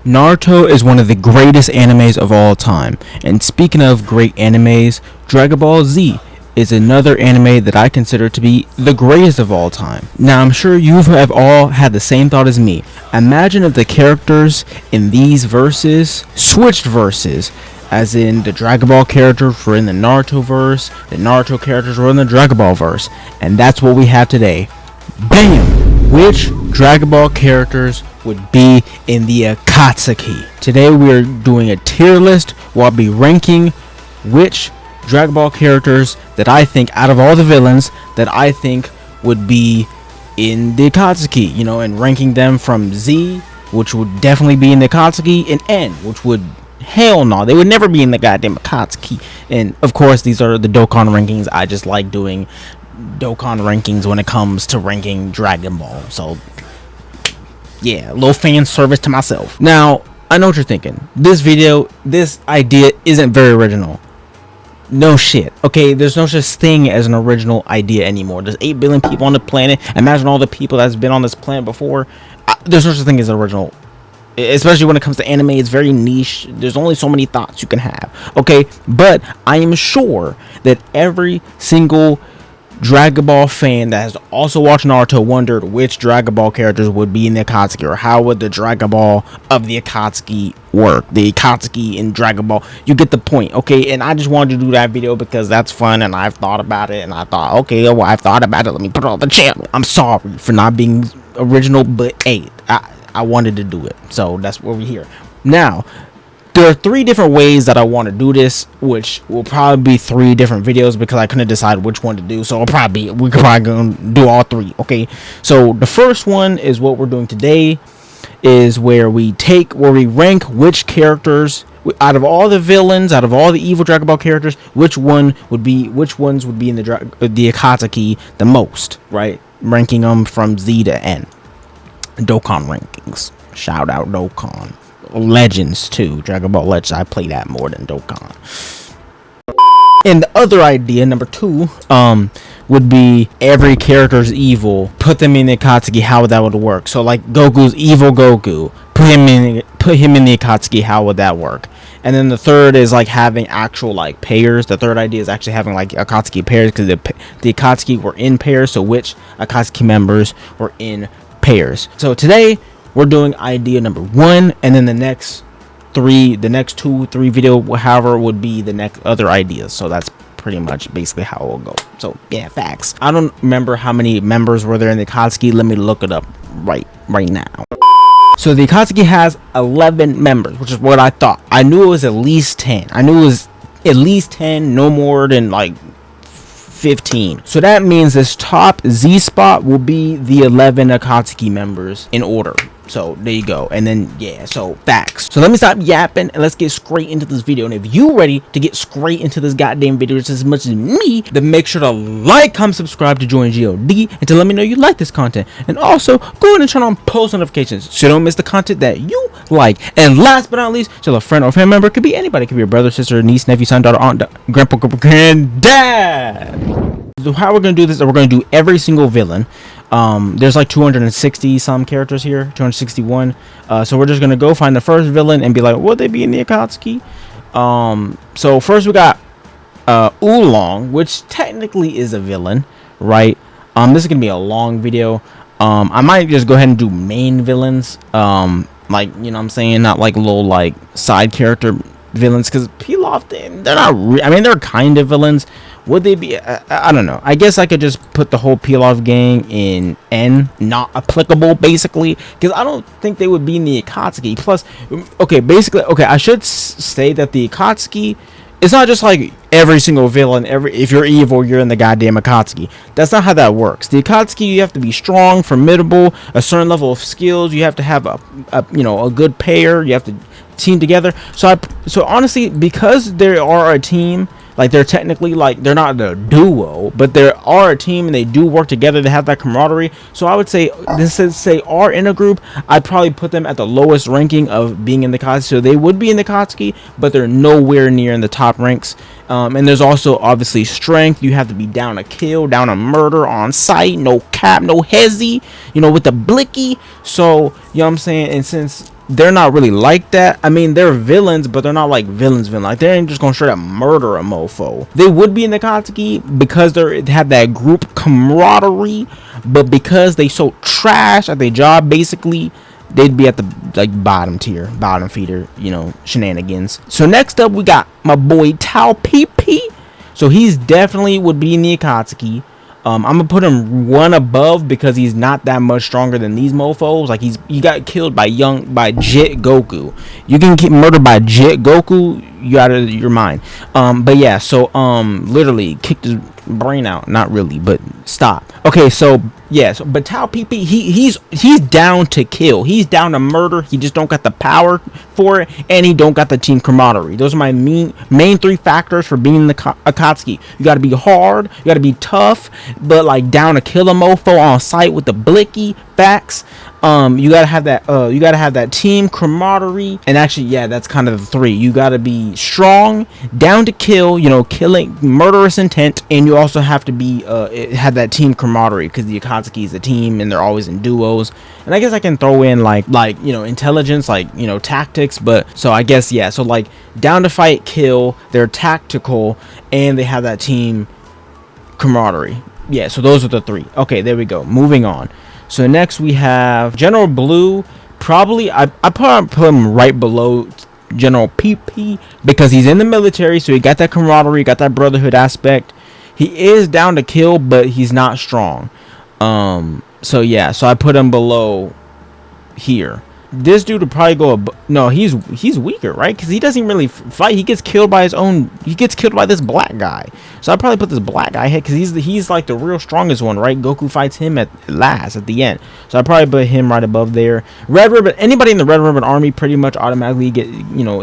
Naruto is one of the greatest animes of all time, and speaking of great animes, Dragon Ball Z is another anime that I consider to be the greatest of all time. Now, I'm sure you have all had the same thought as me. Imagine if the characters in these verses switched verses, as in the Dragon Ball characters were in the Naruto verse, the Naruto characters were in the Dragon Ball verse, and that's what we have today. Bam! Which Dragon Ball characters would be in the Akatsuki? Today we are doing a tier list where I'll be ranking which Dragon Ball characters that I think, out of all the villains, that I think would be in the Akatsuki, and ranking them from Z, which would definitely be in the Akatsuki, and N, which would, hell no, they would never be in the goddamn Akatsuki. And of course, these are the Dokkan rankings. I just like doing Dokkan rankings when it comes to ranking Dragon Ball. So yeah, a little fan service to myself. Now, I know what you're thinking. This idea isn't very original. No shit. Okay, there's no such thing as an original idea anymore. There's 8 billion people on the planet. Imagine all the people that's been on this planet before. There's no such thing as original. Especially when it comes to anime, it's very niche. There's only so many thoughts you can have. Okay, but I am sure that every single Dragon Ball fan that has also watched Naruto wondered which Dragon Ball characters would be in the Akatsuki, or how would the Dragon Ball of the Akatsuki work. The Akatsuki in Dragon Ball. You get the point, okay? And I just wanted to do that video because that's fun, and I've thought about it, and I thought, okay, well, I've thought about it. Let me put it on the channel. I'm sorry for not being original, but hey, I wanted to do it, so that's where we're here. Now, there are 3 different ways that I want to do this, which will probably be 3 different videos because I couldn't decide which one to do. So we could probably go do all 3. Okay, so the first one is what we're doing today, is where we rank which characters out of all the villains, out of all the evil Dragon Ball characters, which ones would be in the Akatsuki the most, right? Ranking them from Z to N. Dokkan rankings. Shout out Dokkan. Legends too. Dragon Ball Legends. I play that more than Dokkan. And the other idea, number 2, would be every character's evil. Put them in the Akatsuki. How that would work? So like Goku's evil Goku. Put him in the Akatsuki. How would that work? And then the third is like having actual like pairs. The third idea is actually having like Akatsuki pairs, because the Akatsuki were in pairs. So which Akatsuki members were in pairs? So today we're doing idea number 1, and then the next 2-3 video, however, would be the next other ideas. So that's pretty much basically how it will go. So yeah, facts. I don't remember how many members were there in the Akatsuki. Let me look it up right now. So the Akatsuki has 11 members, which is what I thought. I knew it was at least 10. I knew it was at least 10, no more than like 15. So that means this top Z spot will be the 11 Akatsuki members in order. So there you go. And then yeah, so facts. So let me stop yapping and let's get straight into this video. And if you ready to get straight into this goddamn video just as much as me, then make sure to like, comment, subscribe to join GOD, and to let me know you like this content. And also go ahead and turn on post notifications so you don't miss the content that you like. And last but not least, tell a friend or family member. It could be anybody. It could be your brother, sister, niece, nephew, son, daughter, aunt, grandpa, granddad. So how we're gonna do this is we're gonna do every single villain. There's like 260 some characters here, 261. So we're just gonna go find the first villain and be like, would they be in the Akatsuki? So first we got Oolong, which technically is a villain, right? This is gonna be a long video. I might just go ahead and do main villains, like, you know what I'm saying, not like little like side character villains, because Pilaf, they're not I mean, they're kind of villains. Would they be? I don't know. I guess I could just put the whole Pilaf gang in N, not applicable, basically, because I don't think they would be in the Akatsuki. Plus, okay, basically, okay, I should say that the Akatsuki, it's not just like every single villain. If you're evil, you're in the goddamn Akatsuki. That's not how that works. The Akatsuki, you have to be strong, formidable, a certain level of skills. You have to have a good pair. You have to team together. So honestly, because they are a team, like they're technically like they're not a duo, but they are a team and they do work together. They have that camaraderie. So I would say, since they are in a group, I'd probably put them at the lowest ranking of being in the Akatsuki. So they would be in the Akatsuki, but they're nowhere near in the top ranks. And there's also obviously strength. You have to be down to kill, down to murder on sight, no cap, no hezzy, with the blicky. So you know what I'm saying. And since they're not really like that. I mean, they're villains, but they're not like villains. Like, they ain't just gonna straight up murder a mofo. They would be in the Akatsuki because they have that group camaraderie, but because they so trash at their job, basically, they'd be at the like bottom tier, bottom feeder, you know, shenanigans. So next up, we got my boy Tao PP. So he's definitely would be in the Akatsuki. I'm gonna put him one above because he's not that much stronger than these mofos. Like, he got killed by Jit Goku. You can get murdered by Jit Goku, you out of your mind. But yeah, so literally kicked his brain out. Not really, but stop. Okay, so yeah, so but Tao PP, he's down to kill. He's down to murder. He just don't got the power for it, and he don't got the team camaraderie. Those are my main three factors for being the Akatsuki. You gotta be hard, you gotta be tough, but like down to kill a mofo on sight with the blicky. Facts. You gotta have that team camaraderie, and actually, yeah, that's kind of the three. You gotta be strong, down to kill, you know, killing, murderous intent, and you also have to be have that team camaraderie because the Akatsuki is a team and they're always in duos. And I guess I can throw in like you know, intelligence, like, you know, tactics. But so I guess, yeah, so like down to fight, kill, they're tactical, and they have that team camaraderie. Yeah, so those are the three. Okay, there we go. Moving on. So next we have General Blue. Probably I put him right below General PP because he's in the military, so he got that camaraderie, got that brotherhood aspect. He is down to kill, but he's not strong. So yeah, so I put him below here. This dude would probably go no, he's weaker, right? Because he doesn't really fight. He gets killed by this black guy. So I probably put this black guy ahead because he's like the real strongest one, right? Goku fights him at the end. So I probably put him right above there. Red Ribbon, anybody in the Red Ribbon Army pretty much automatically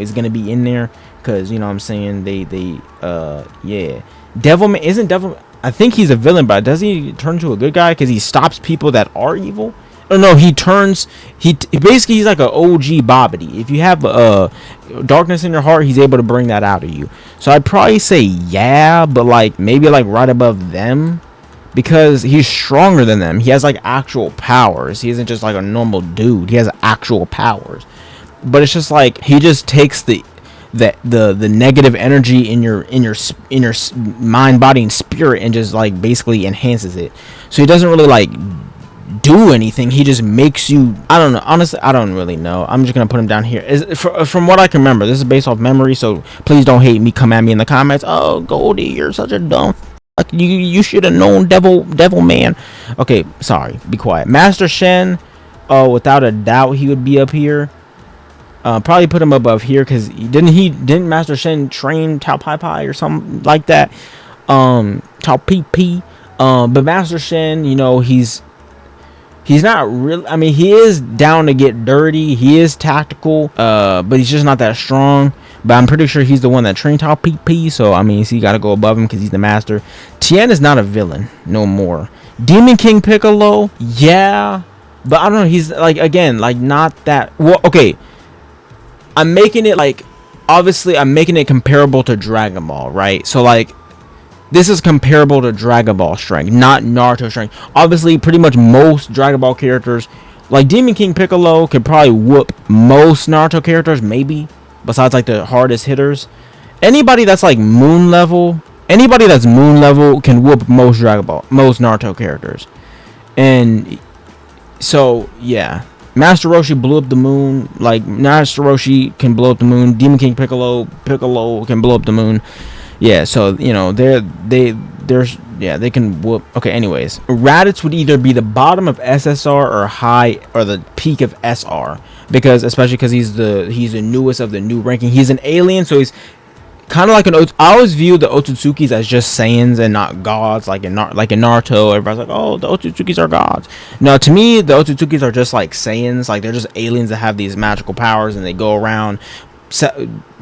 is gonna be in there because, you know what I'm saying, yeah. Devilman isn't Devil. I think he's a villain, but does he turn into a good guy because he stops people that are evil? Oh no, basically he's like an OG Bobbity. If you have darkness in your heart, he's able to bring that out of you. So I'd probably say yeah, but like maybe like right above them because he's stronger than them. He has like actual powers. He isn't just like a normal dude. He has actual powers. But it's just like he just takes the negative energy in your mind, body, and spirit and just like basically enhances it. So he doesn't really like do anything. He just makes you, I don't know, honestly I don't really know. I'm just gonna put him down here. From what I can remember, this is based off memory, so please don't hate me, come at me in the comments. Oh, Goldie, you're such a dumb fuck. You should have known devil man. Okay, sorry, be quiet. Master Shen, without a doubt he would be up here. Probably put him above here because didn't Master Shen train Tao Pai Pai or something like that? Tao PP. But Master Shen, you know, he's not really, I mean, he is down to get dirty. He is tactical, but he's just not that strong. But I'm pretty sure he's the one that trained Tao PP. So, I mean, so you got to go above him because he's the master. Tien is not a villain no more. Demon King Piccolo, yeah. But I don't know. He's like, again, like not that. Well, okay. I'm making it like, obviously, I'm making it comparable to Dragon Ball, right? So, like, this is comparable to Dragon Ball strength, not Naruto strength. Obviously, pretty much most Dragon Ball characters, like Demon King Piccolo, could probably whoop most Naruto characters, maybe. Besides, like, the hardest hitters. Anybody that's, like, moon level can whoop most Naruto characters. And so, yeah. Master Roshi blew up the moon. Like, Master Roshi can blow up the moon. Demon King Piccolo can blow up the moon. Yeah, so, you know, they can whoop. Okay, anyways, Raditz would either be the bottom of SSR or high or the peak of SR, because especially because he's the newest of the new ranking. He's an alien, so he's kind of like I always view the Otsutsuki's as just Saiyans and not gods, like in Naruto. Everybody's like, oh, the Otsutsuki's are gods. No, to me, the Otsutsuki's are just like Saiyans. Like, they're just aliens that have these magical powers, and they go around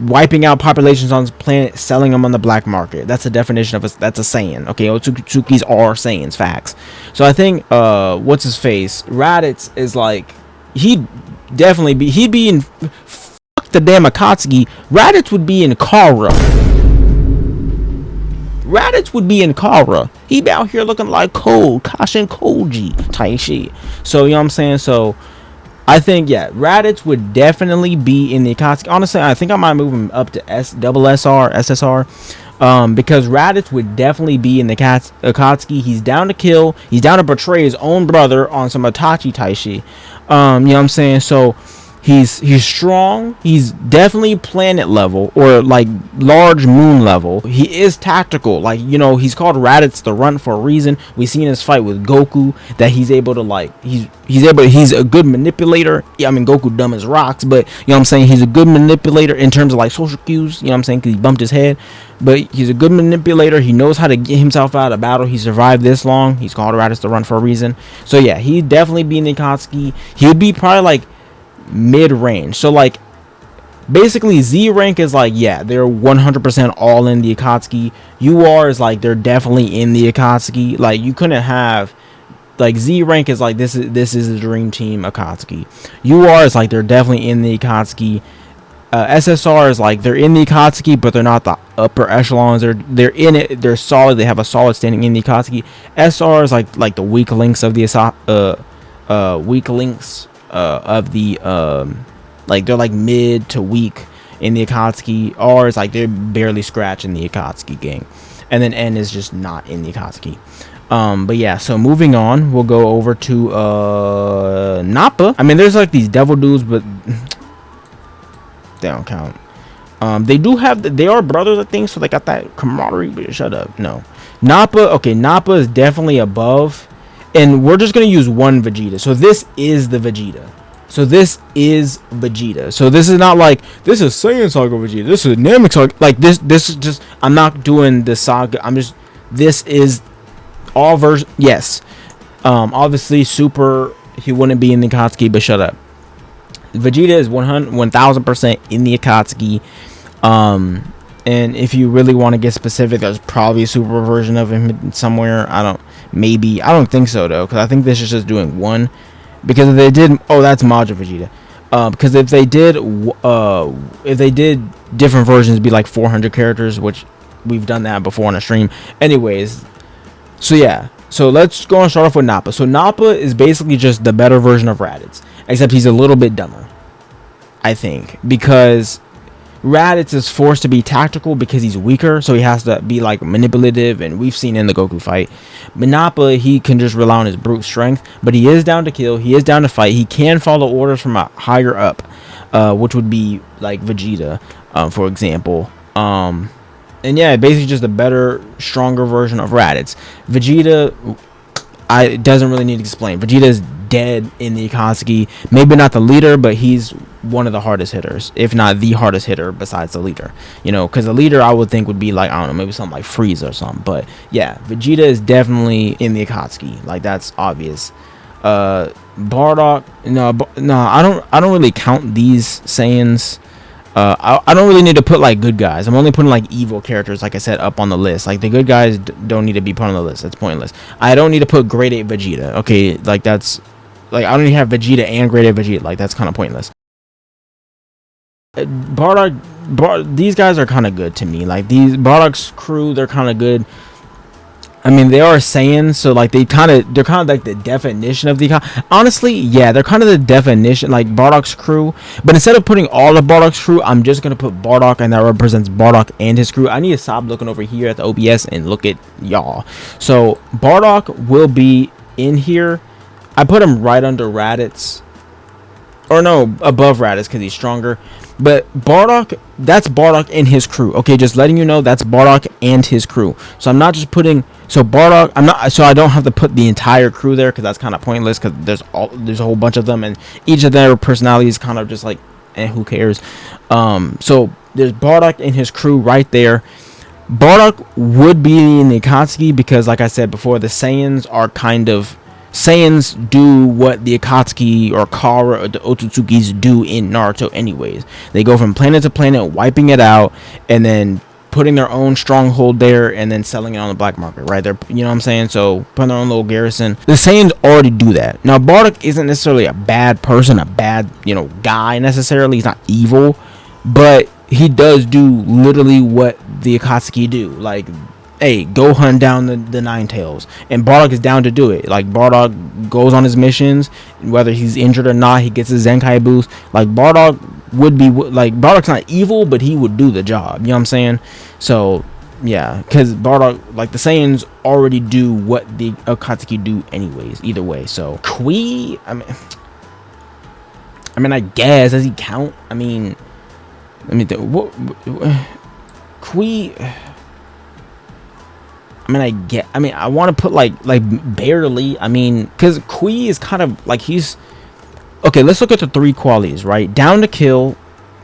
wiping out populations on this planet, selling them on the black market. That's the definition of that's a Saiyan. Okay, Otsutsuki's are Saiyans, facts. So I think what's his face, Raditz is like, he'd be in fuck the damn Akatsuki. Raditz would be in Kara. He be out here looking like cold Kashin Koji type shit. So, you know what I'm saying? So I think, yeah, Raditz would definitely be in the Akatsuki. Honestly, I think I might move him up to SSR. Because Raditz would definitely be in the Akatsuki. He's down to kill. He's down to betray his own brother on some Itachi Taishi. You know what I'm saying? So he's strong. He's definitely planet level or like large moon level. He is tactical. Like, you know, he's called Raditz the Runt for a reason. We seen his fight with Goku that he's able to like he's a good manipulator. Yeah, I mean Goku dumb as rocks, but you know what I'm saying, he's a good manipulator in terms of like social cues. You know what I'm saying? Because he bumped his head. But he's a good manipulator. He knows how to get himself out of battle. He survived this long. He's called Raditz the Runt for a reason. So yeah, he'd definitely be in the Akatsuki. He would be probably like mid-range. So like basically Z rank is like, yeah, they're 100% all in the Akatsuki. UR is like they're definitely in the Akatsuki. Like you couldn't have like Z rank is like this is the dream team Akatsuki. UR is like they're definitely in the Akatsuki. SSR is like they're in the Akatsuki, but they're not the upper echelons. They're in it. They're solid. They have a solid standing in the Akatsuki. SR is like the weak links of the like they're like mid to weak in the Akatsuki. R is like they're barely scratching the Akatsuki gang, and then N is just not in the Akatsuki. But yeah, so moving on, we'll go over to Nappa. I mean, there's like these devil dudes, but they don't count. They are brothers, I think, so they got that camaraderie. But shut up. No, Nappa. Okay, Nappa is definitely above, and we're just gonna use one Vegeta. So this is the Vegeta. So this is not like this is Saiyan Saga Vegeta. This is Namek Saga. Like this is just. I'm not doing the saga. This is all version. Yes. Obviously, Super. He wouldn't be in the Akatsuki, but shut up. Vegeta is 1000% in the Akatsuki. And if you really want to get specific, there's probably a super version of him somewhere. I don't think so though, because I think this is just doing one. Because if they did, that's Majin Vegeta. Because if they did different versions, it'd be like 400 characters, which we've done that before on a stream. Anyways, so yeah. So let's go and start off with Nappa. So Nappa is basically just the better version of Raditz, except he's a little bit dumber, I think, because Raditz is forced to be tactical because he's weaker, so he has to be like manipulative, and we've seen in the Goku fight. But Nappa, he can just rely on his brute strength, but he is down to kill, he is down to fight, he can follow orders from a higher up, which would be like Vegeta, for example. And yeah, basically just a better, stronger version of Raditz. Vegeta, it doesn't really need to explain. Vegeta is dead in the Akatsuki. Maybe not the leader, but he's one of the hardest hitters, if not the hardest hitter besides the leader. You know, because the leader I would think would be like, I don't know, maybe something like Frieza or something. But yeah, Vegeta is definitely in the Akatsuki. Like, that's obvious. Bardock, no, I don't really count these Saiyans. I don't really need to put like good guys. I'm only putting like evil characters, like I said, up on the list. Like the good guys don't need to be put on the list. That's pointless. I don't need to put grade 8 Vegeta. Okay, like that's like I don't even have Vegeta and grade 8 Vegeta. Like that's kind of pointless. Bardock, these guys are kind of good to me. Like these Bardock's crew, they're kind of good. I mean, they are Saiyans, so like they're kind of like the definition of the. Honestly, yeah, they're kind of the definition, like Bardock's crew. But instead of putting all of Bardock's crew, I'm just gonna put Bardock, and that represents Bardock and his crew. I need to stop looking over here at the OBS and look at y'all. So Bardock will be in here. I put him right under Raditz, or no, above Raditz because he's stronger. But Bardock, that's Bardock and his crew. Okay, just letting you know that's Bardock and his crew. So I'm not just putting Bardock. I don't have to put the entire crew there because that's kind of pointless because there's a whole bunch of them and each of their personalities kind of just like, who cares? So there's Bardock and his crew right there. Bardock would be in the Akatsuki because, like I said before, the Saiyans do what the Akatsuki or Kara or the Ototsukis do in Naruto anyways. They go from planet to planet, wiping it out, and then putting their own stronghold there, and then selling it on the black market, right? They're, you know what I'm saying? So, putting their own little garrison. The Saiyans already do that. Now, Bardock isn't necessarily a bad person, a bad, guy necessarily. He's not evil, but he does do literally what the Akatsuki do. Like, hey, go hunt down the Nine Tails. And Bardock is down to do it. Like, Bardock goes on his missions, whether he's injured or not, he gets his Zenkai boost. Like, Bardock would be, like, Bardock's not evil, but he would do the job. You know what I'm saying? So, yeah, because Bardock, like, the Saiyans already do what the Akatsuki do anyways, either way. So, Kui, I mean, I guess, does he count? I mean, let me think. What Kui? I mean, I want to put like barely. I mean, because Kui is kind of like he's okay. Let's look at the three qualities, right? Down to kill,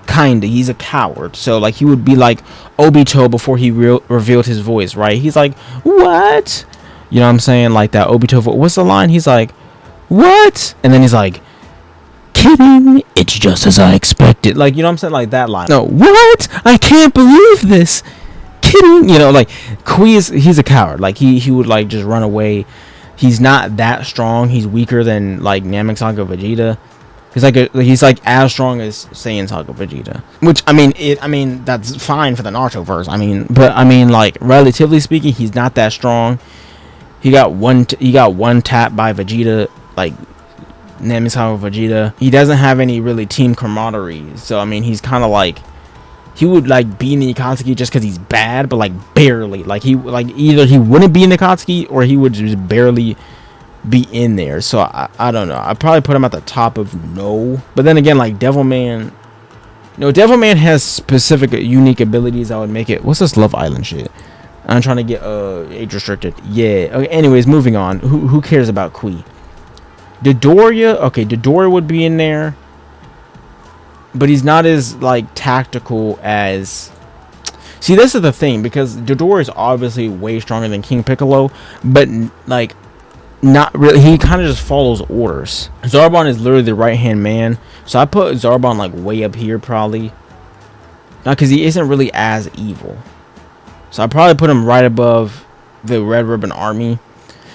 kinda. He's a coward, so like he would be like Obito before he revealed his voice, right? He's like, what? You know what I'm saying? Like that Obito voice. What's the line? He's like, what? And then he's like, kidding, it's just as I expected. Like, you know what I'm saying? Like that line. No, what? I can't believe this. Kidding. You know, like Kui he's a coward. Like he would like just run away. He's not that strong. He's weaker than like Namek Saga Vegeta. He's like as strong as Saiyan Saga Vegeta. Which I mean that's fine for the Naruto verse. I mean, but I mean like relatively speaking, he's not that strong. He got one tap by Vegeta, like Namek Saga Vegeta. He doesn't have any really team camaraderie. So I mean, he's kind of like he would like be in the Akatsuki just because he's bad, but like barely. Like he like either he wouldn't be in the Akatsuki or he would just barely be in there. So I don't know. I'd probably put him at the top of no. But then again, like Devilman, Devilman has specific unique abilities that would make it. What's this Love Island shit? I'm trying to get age restricted. Yeah. Okay. Anyways, moving on. Who cares about Kui? Dodoria. Okay, Dodoria would be in there, but he's not as like tactical as. See, this is the thing, because Dodoria is obviously way stronger than King Piccolo, but like not really. He kind of just follows orders. Zarbon is literally the right hand man, so I put Zarbon like way up here probably. Not because he isn't really as evil. So I probably put him right above the Red Ribbon Army.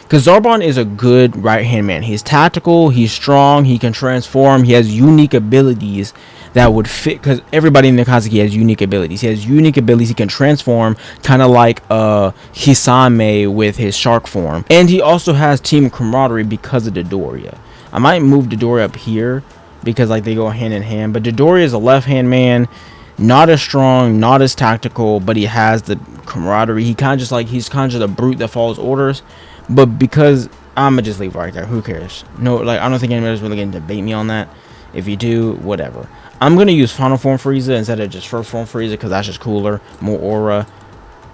Because Zarbon is a good right-hand man. He's tactical, he's strong, he can transform, he has unique abilities that would fit. Because everybody in the Akatsuki has unique abilities. He has unique abilities, he can transform, kind of like Hisame with his shark form. And he also has team camaraderie because of Dodoria. I might move Dodoria up here, because like they go hand in hand. But Dodoria is a left-hand man. Not as strong, not as tactical, but he has the camaraderie. He's kind of just a brute that follows orders. But because I'm gonna just leave it right there. Who cares? No, like I don't think anybody's really gonna debate me on that. If you do, whatever. I'm gonna use Final Form Frieza instead of just First Form Frieza because that's just cooler, more aura.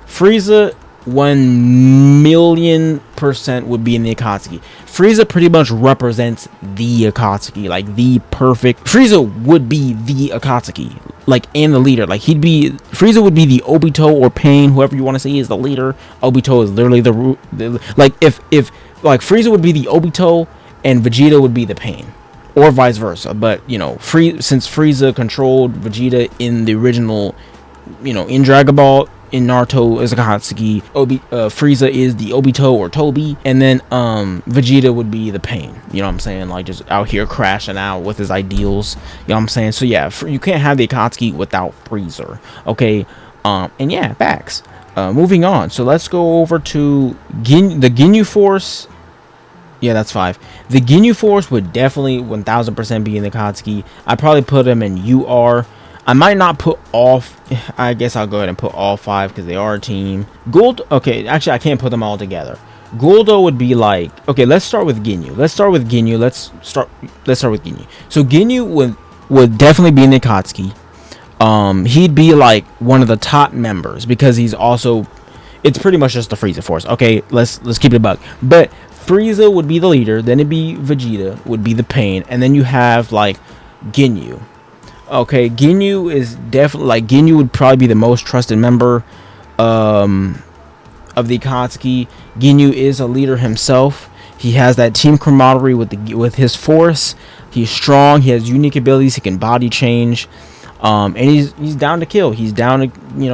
Frieza 1,000,000% would be in the Akatsuki. Frieza pretty much represents the Akatsuki, like the perfect. Frieza would be the Akatsuki, like and the leader. Like Frieza would be the Obito or Pain, whoever you want to say is the leader. Obito is literally like if like Frieza would be the Obito and Vegeta would be the Pain, or vice versa. But you know, since Frieza controlled Vegeta in the original, in Dragon Ball. In Naruto is Akatsuki, Frieza is the Obito or Tobi, and then Vegeta would be the Pain. You know what I'm saying? Like just out here crashing out with his ideals. You know what I'm saying? So yeah, you can't have the Akatsuki without Frieza. Okay, and yeah, facts. Moving on. So let's go over to the Ginyu Force. Yeah, that's 5. The Ginyu Force would definitely 1000% be in the Akatsuki. I'd probably put him in UR. I might not put all. I guess I'll go ahead and put all 5 because they are a team. Okay, actually I can't put them all together. Guldo would be like. Okay, let's start with Ginyu. Let's start with Ginyu. So Ginyu would definitely be in the Akatsuki. He'd be like one of the top members because he's also. It's pretty much just the Frieza Force. Okay, let's keep it a buck. But Frieza would be the leader. Then it'd be Vegeta would be the Pain, and then you have like Ginyu. Okay, Ginyu is definitely like Ginyu would probably be the most trusted member of the Akatsuki. Ginyu is a leader himself. He has that team camaraderie with his force. He's strong. He has unique abilities. He can body change, and he's down to kill. He's down to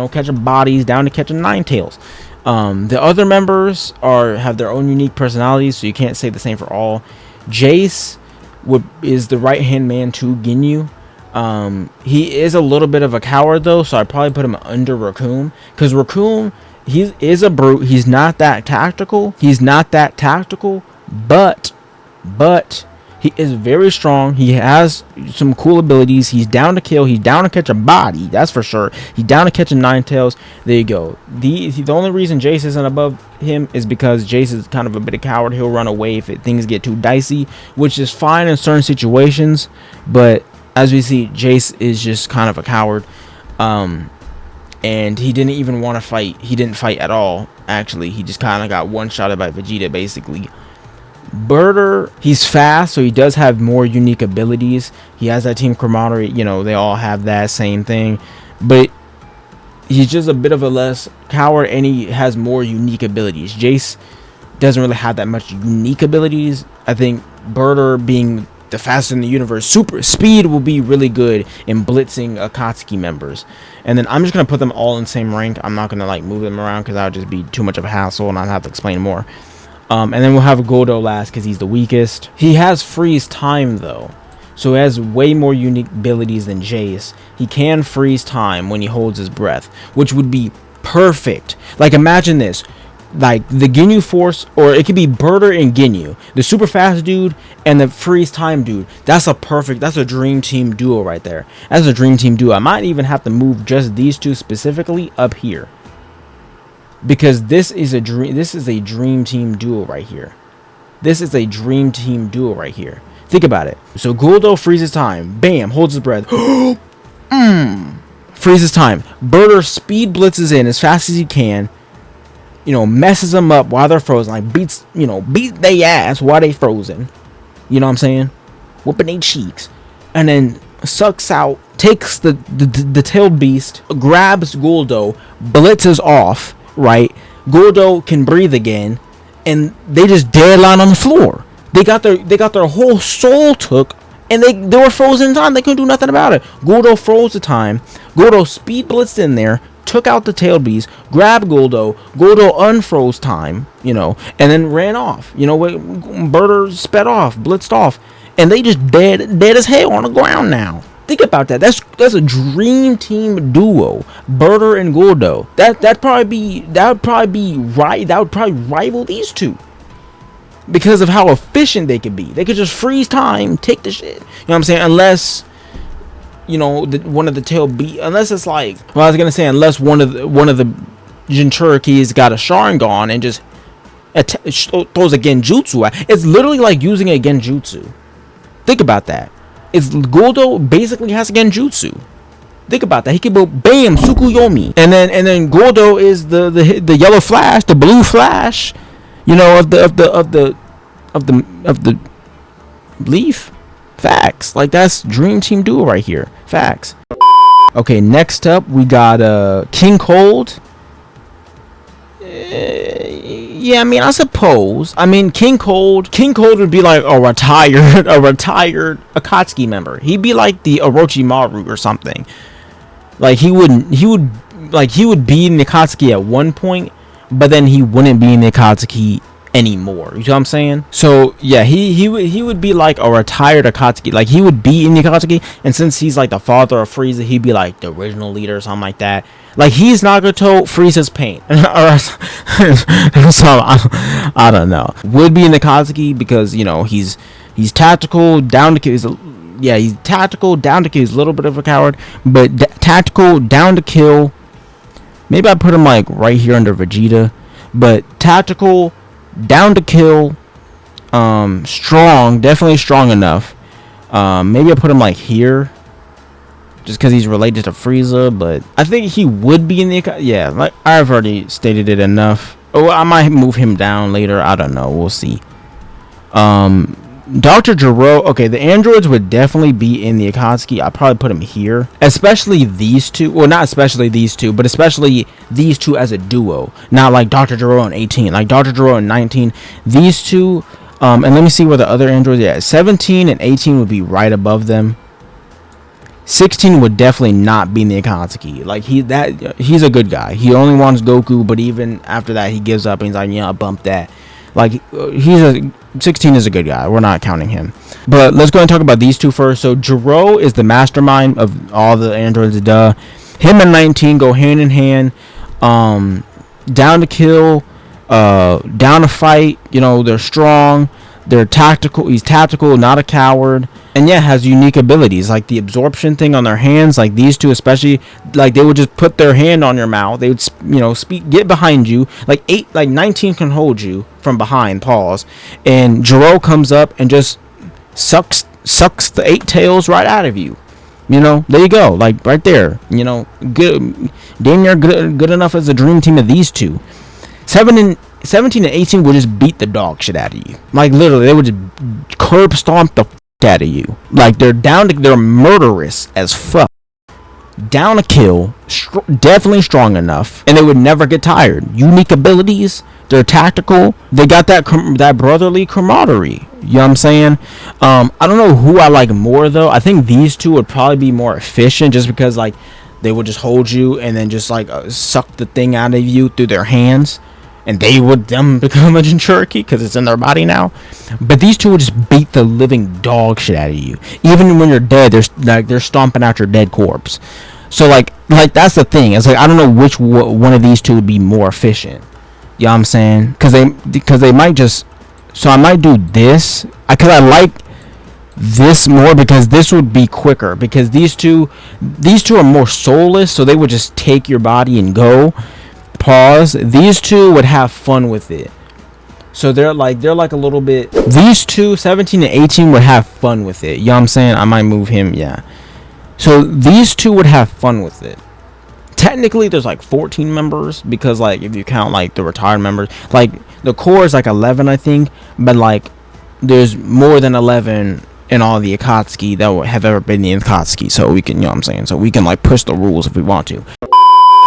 catch a body. He's down to catch a Nine Tails. The other members have their own unique personalities, so you can't say the same for all. Jace is the right hand man to Ginyu. He is a little bit of a coward though, so I'd probably put him under Raccoon, because Raccoon he is a brute. He's not that tactical. But he is very strong. He has some cool abilities. He's down to kill. He's down to catch a body. That's for sure. He's down to catching nine tails. There you go. The only reason Jace isn't above him is because Jace is kind of a bit of a coward. He'll run away if things get too dicey, which is fine in certain situations. But as we see, Jace is just kind of a coward. And he didn't even want to fight. He didn't fight at all, actually. He just kind of got one-shotted by Vegeta, basically. Birder, he's fast, so he does have more unique abilities. He has that team camaraderie. You know, they all have that same thing. But he's just a bit of a less coward, and he has more unique abilities. Jace doesn't really have that much unique abilities. I think Birder, being the fastest in the universe, super speed will be really good in blitzing Akatsuki members. And then I'm just gonna put them all in the same rank. I'm not gonna like move them around because that would just be too much of a hassle and I'd have to explain more. And then we'll have Goldo last because he's the weakest. He has freeze time though, so he has way more unique abilities than Jace. He can freeze time when he holds his breath, which would be perfect. Like, imagine this. Like the Ginyu Force, or it could be Birder and Ginyu, the super fast dude and the freeze time dude. That's a dream team duo right there. That's a dream team duo. I might even have to move just these two specifically up here, because this is a dream team duo right here. Think about it. So Guldo freezes time, bam, holds his breath. Freezes time. Birder speed blitzes in as fast as he can, you know, messes them up while they're frozen, like beat they ass while they frozen. You know what I'm saying? Whooping their cheeks. And then sucks out, takes the tailed beast, grabs Guldo, blitzes off, right? Guldo can breathe again, and they just deadline on the floor. They got their whole soul took, and they were frozen in time. They couldn't do nothing about it. Guldo froze the time. Guldo speed blitzed in there, took out the tail beast, grabbed Guldo unfroze time, you know, and then ran off. You know, Birder sped off, blitzed off, and they just dead as hell on the ground now. Think about that. That's a dream team duo, Birder and Guldo. That would probably rival these two, because of how efficient they could be. They could just freeze time, take the shit. You know what I'm saying? Unless, you know, one of the tail beat, unless it's like, well, I was gonna say, unless one of the Jinchurikis got a Sharingan and just throws a Genjutsu. It's literally like using a Genjutsu. Think about that. It's Guldo basically has a Genjutsu. Think about that. He can go bam Tsukuyomi, and then Guldo is the yellow flash, the blue flash, you know, of the leaf. Facts. Like, that's dream team duo right here. Facts. Okay, next up we got King Cold. Yeah, I mean, I suppose. I mean, King Cold would be like a retired Akatsuki member. He'd be like the Orochimaru or something. Like, he would be in the Akatsuki at one point, but then he wouldn't be in the Akatsuki anymore. You know what I'm saying? So yeah, he would be like a retired Akatsuki. Like, he would be in the Akatsuki, and since he's like the father of Frieza, he'd be like the original leader or something like that. Like, he's Nagato, Frieza's paint. Or so, I don't know. Would be in the Akatsuki because, you know, he's tactical, down to kill. He's tactical, down to kill. He's a little bit of a coward, but tactical, down to kill. Maybe I put him like right here under Vegeta, but tactical, down to kill, strong, definitely strong enough. Maybe I put him like here, just because he's related to Frieza. But I think he would be in the, yeah, like I've already stated it enough. Oh, I might move him down later. I don't know. We'll see. Dr. Gero, okay, the androids would definitely be in the Akatsuki. I'd probably put him here, especially these two. Well, not especially these two, but especially these two as a duo. Not like Dr. Gero and 18, like Dr. Gero and 19. These two, and let me see where the other androids. Yeah, 17 and 18 would be right above them. 16 would definitely not be in the Akatsuki. Like, he's a good guy. He only wants Goku, but even after that, he gives up and he's like, yeah, I'll bump that. Like, 16 is a good guy. We're not counting him. But let's go and talk about these two first. So Gero is the mastermind of all the androids. Duh. Him and 19 go hand in hand. down to kill, down to fight. You know, they're strong, they're tactical. He's tactical, not a coward, and yeah, has unique abilities like the absorption thing on their hands. Like these two, especially, like they would just put their hand on your mouth. They would, speak, get behind you. Like 19 can hold you from behind. Pause, and Jiro comes up and just sucks the 8 tails right out of you. There you go, like right there. Good, damn near good enough as a dream team of these two. 17 and 18 would just beat the dog shit out of you. Like literally, they would just curb stomp the out of you. Like they're murderous as fuck. Down to kill, definitely strong enough, and they would never get tired. Unique abilities, they're tactical. They got that brotherly camaraderie. You know what I'm saying? I don't know who I like more though. I think these two would probably be more efficient, just because like they would just hold you and then just like suck the thing out of you through their hands, and they would then become a Jinchuriki because it's in their body now. But these two would just beat the living dog shit out of you. Even when you're dead, they're stomping out your dead corpse. So like that's the thing. It's like I don't know which one of these two would be more efficient. You know what I'm saying? Because they might just. So I might do this because I like this more, because this would be quicker, because these two are more soulless, so they would just take your body and go. Pause. These two would have fun with it. So they're like a little bit. These two, 17 and 18, would have fun with it. You know what I'm saying? I might move him, yeah. So these two would have fun with it. Technically there's like 14 members, because like if you count like the retired members, like the core is like 11 I think, but like there's more than 11 in all the Akatsuki that have ever been in the Akatsuki, so we can, you know what I'm saying, so we can like push the rules if we want to.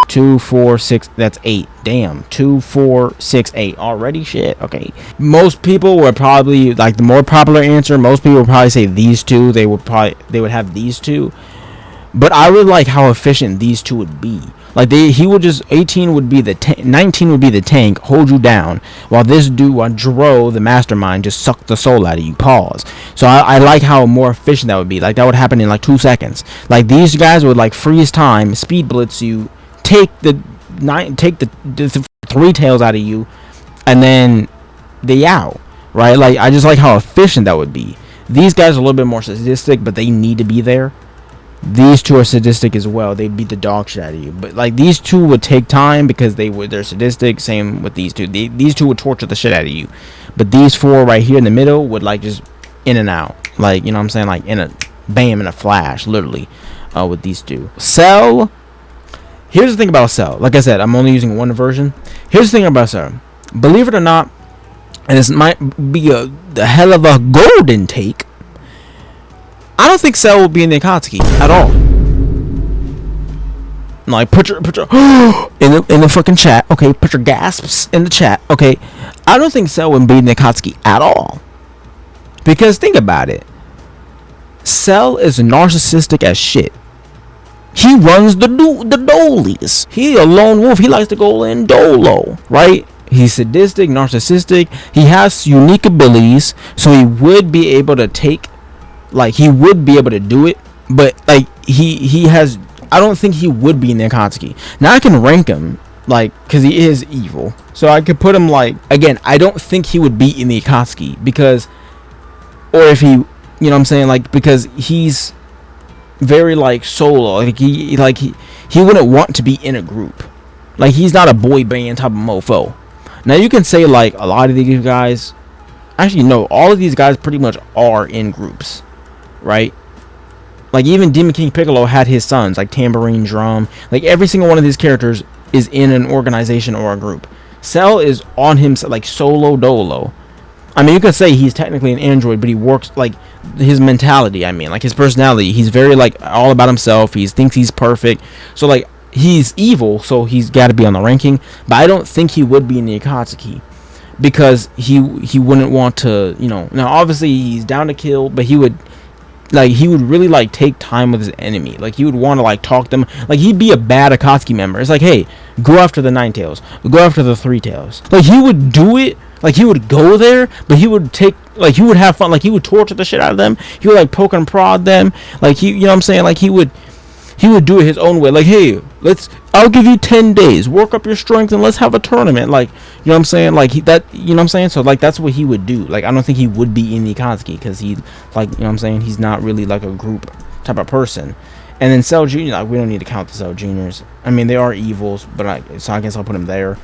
2, 4, 6, that's 8. Damn. 2, 4, 6, 8 already. Shit. Okay. Most people would probably, like, the more popular answer, most people would probably say these two. They would have these two. But I would like how efficient these two would be. Like he would just, 18 would be the 19 would be the tank, hold you down, while this dude, Jiro, the mastermind, just sucked the soul out of you. Pause. So I like how more efficient that would be. Like that would happen in like 2 seconds. Like these guys would like freeze time, speed blitz you, take the 3 tails out of you, and then they out. Right? Like I just like how efficient that would be. These guys are a little bit more sadistic, but they need to be there. These two are sadistic as well. They beat the dog shit out of you. But like these two would take time because they're sadistic. Same with these two. These two would torture the shit out of you. But these 4 right here in the middle would like just in and out. Like, you know what I'm saying? Like in a bam, in a flash, literally. With these two. Cell. Here's the thing about Cell. Like I said, I'm only using one version. Here's the thing about Cell. Believe it or not, and this might be a hell of a golden take, I don't think Cell will be in the Akatsuki at all. Like, put your in the fucking chat. Okay, put your gasps in the chat. Okay, I don't think Cell will be in the Akatsuki at all. Because think about it, Cell is narcissistic as shit. He runs the dolies. He a lone wolf. He likes to go in dolo, right? He's sadistic, narcissistic. He has unique abilities, so he would be able to take. Like he would be able to do it, but like he has. I don't think he would be in the Akatsuki. Now I can rank him, like, because he is evil, so I could put him like, again, I don't think he would be in the Akatsuki because, or if he, you know what I'm saying, like, because he's very like solo. Like he wouldn't want to be in a group. Like he's not a boy band type of mofo. Now you can say like a lot of these guys, actually no, all of these guys pretty much are in groups, right? Like even Demon King Piccolo had his sons, like Tambourine Drum. Like every single one of these characters is in an organization or a group. Cell is on himself, like solo dolo. I mean, you could say he's technically an android, but he works like his mentality. I mean, like his personality. He's very like all about himself. He thinks he's perfect. So like he's evil, so he's got to be on the ranking. But I don't think he would be in the Akatsuki because he wouldn't want to. You know, now obviously he's down to kill, but he would really like take time with his enemy. Like he would want to like talk them. Like he'd be a bad Akatsuki member. It's like, hey, go after the 9 tails. Go after the 3 tails. Like he would do it. Like he would go there, but he would take, like he would have fun. Like he would torture the shit out of them. He would like poke and prod them. Like he, you know what I'm saying? Like he would He would do it his own way. Like, hey, I'll give you 10 days, work up your strength, and let's have a tournament. Like, you know what I'm saying? Like, you know what I'm saying? So, like, that's what he would do. Like, I don't think he would be in the Akatsuki because he, like, you know what I'm saying? He's not really like a group type of person. And then Cell Jr., like, we don't need to count the Cell Juniors. I mean, they are evils, but so I guess I'll put them there.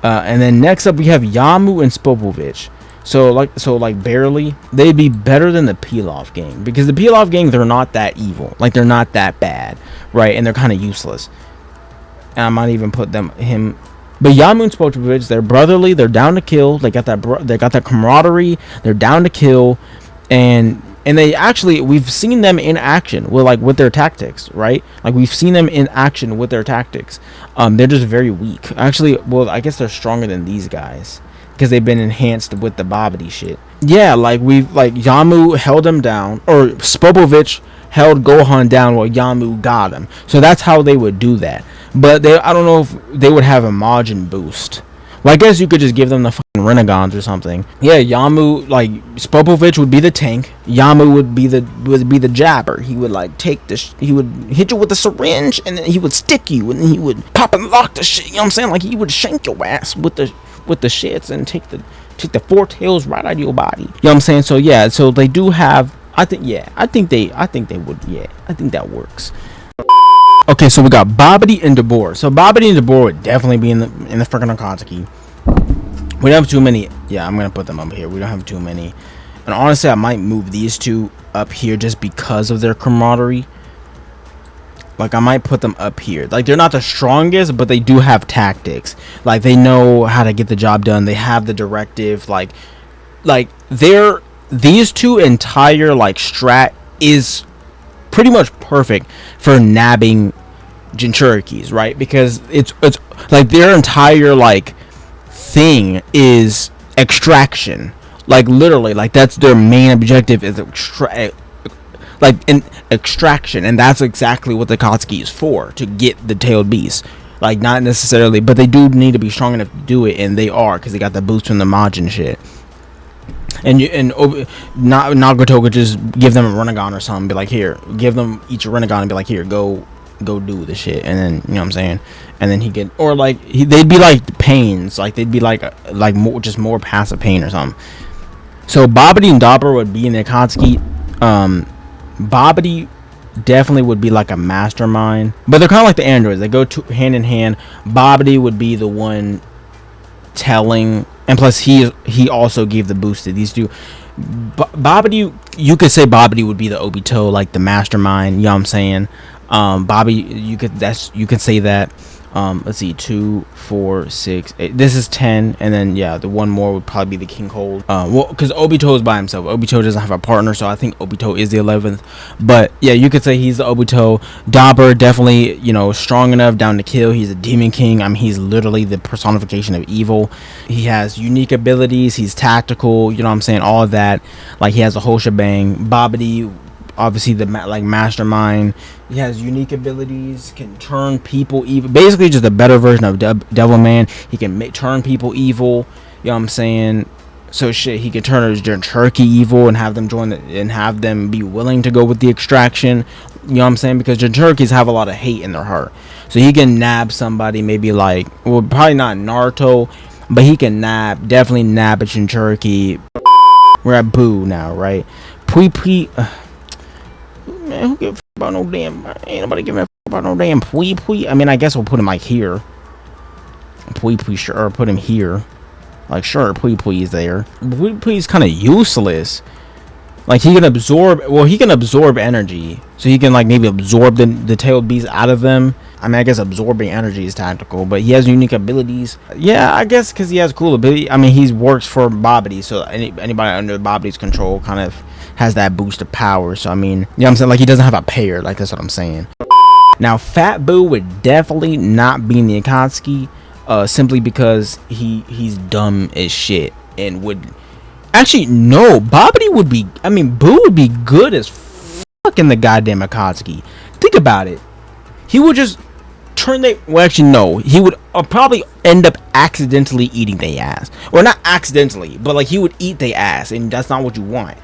And then next up, we have Yamu and Spopovich. So like barely, they'd be better than the Pilaf gang, because the Pilaf gang, they're not that evil, like they're not that bad, right? And they're kind of useless. And I might even put him, but Yamu and Spopovich, they're brotherly, they're down to kill, they got that camaraderie, they're down to kill, and they actually, we've seen them in action with their tactics, right? Like we've seen them in action with their tactics. They're just very weak. Actually, well, I guess they're stronger than these guys, because they've been enhanced with the Babidi shit. Yeah, like Yamu held him down, or Spopovich held Gohan down while Yamu got him. So that's how they would do that. But I don't know if they would have a Majin boost. Well, I guess you could just give them the fucking Renegons or something. Yeah, Yamu, like Spopovich would be the tank. Yamu would be the jabber. He would like he would hit you with a syringe, and then he would stick you, and then he would pop and lock the shit. You know what I'm saying? Like he would shank your ass with the shits and take the four tails right out of your body. You know what I'm saying? So yeah, so they do have, I think they would, yeah, I think that works. Okay, so we got Babidi and Dabur. So Babidi and Dabur would definitely be in the freaking Akatsuki. We don't have too many. Yeah, I'm gonna put them up here. We don't have too many. And honestly, I might move these two up here just because of their camaraderie. Like I might put them up here. Like they're not the strongest, but they do have tactics. Like they know how to get the job done. They have the directive. Like these two entire like strat is pretty much perfect for nabbing Jinchurikis, right? Because it's like their entire like thing is extraction. Like literally, like that's their main objective is extraction, and that's exactly what the Akatsuki is for, to get the tailed beast. Like not necessarily, but they do need to be strong enough to do it, and they are, because they got the boost from the Majin shit. And Nagato could just give them a Renegon or something, be like, here, give them each a Renegon and be like, here, go do the shit, and then, you know what I'm saying, and then he could, or like they'd be like pains, like they'd be like more passive pain or something. So Babidi and Dabur would be in the Akatsuki. Babidi definitely would be like a mastermind, but they're kind of like the androids, they go hand in hand. Babidi would be the one telling, and plus he also gave the boost to these two. Babidi, you could say Babidi would be the Obito, like the mastermind, you know what I'm saying. Bobby, you could say that. Let's see, 2, 4, 6, 8. This is 10, and then yeah, the one more would probably be the King Cold. Well, because Obito is by himself. Obito doesn't have a partner, so I think Obito is the 11th. But yeah, you could say he's the Obito. Dabur, definitely, you know, strong enough, down to kill. He's a Demon King. I mean, he's literally the personification of evil. He has unique abilities. He's tactical. You know what I'm saying? All of that. Like he has a whole shebang. Babidi, obviously the mastermind. He has unique abilities, can turn people evil, basically just a better version of Devilman. He can turn people evil, you know what I'm saying. So shit, he can turn his Jinchuriki evil and have them join and have them be willing to go with the extraction, you know what I'm saying, because Jinchurikis have a lot of hate in their heart. So he can nab somebody, maybe like, well, probably not Naruto, but he can definitely nab a Jinchuriki. We're at Boo now, right? Pui. Man, who gives a fuck about no damn? Ain't nobody giving a fuck about no damn Pui. I mean, I guess we'll put him like here. Pui, sure, or put him here. Like, sure, Pui is there. Pui is kind of useless. Like, he can absorb energy. So he can, like, maybe absorb the tailed beast out of them. I mean, I guess absorbing energy is tactical, but he has unique abilities. Yeah, I guess because he has cool ability. I mean, he works for Babidi, so anybody under Babidi's control kind of has that boost of power. So I mean, you know what I'm saying, like he doesn't have a pair, like that's what I'm saying. Now Fat Boo would definitely not be in the Akatsuki, simply because he's dumb as shit, and would actually, no, Babidi would be, I mean, Boo would be good as fuck in the goddamn Akatsuki. Think about it. He would just he would probably end up accidentally eating their ass, or not accidentally, but like he would eat their ass, and that's not what you want.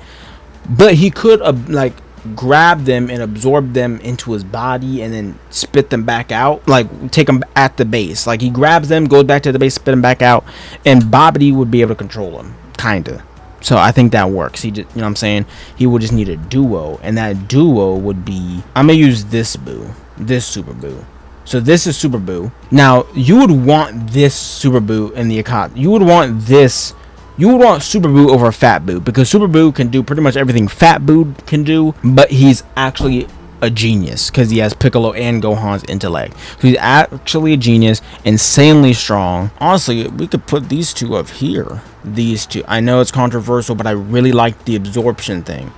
But he could grab them and absorb them into his body and then spit them back out, like take them at the base. Like he grabs them, goes back to the base, spit them back out, and Babidi would be able to control them, kinda. So I think that works. He just, you know what I'm saying, he would just need a duo, and that duo would be, I'm gonna use this Super Buu. So this is Super Buu. Now you would want this Super Buu in the Akatsuki. You would want Super Buu over Fat Buu, because Super Buu can do pretty much everything Fat Buu can do, but he's actually a genius because he has Piccolo and Gohan's intellect. So he's actually a genius, insanely strong. Honestly, we could put these two up here. These two. I know it's controversial, but I really like the absorption thing.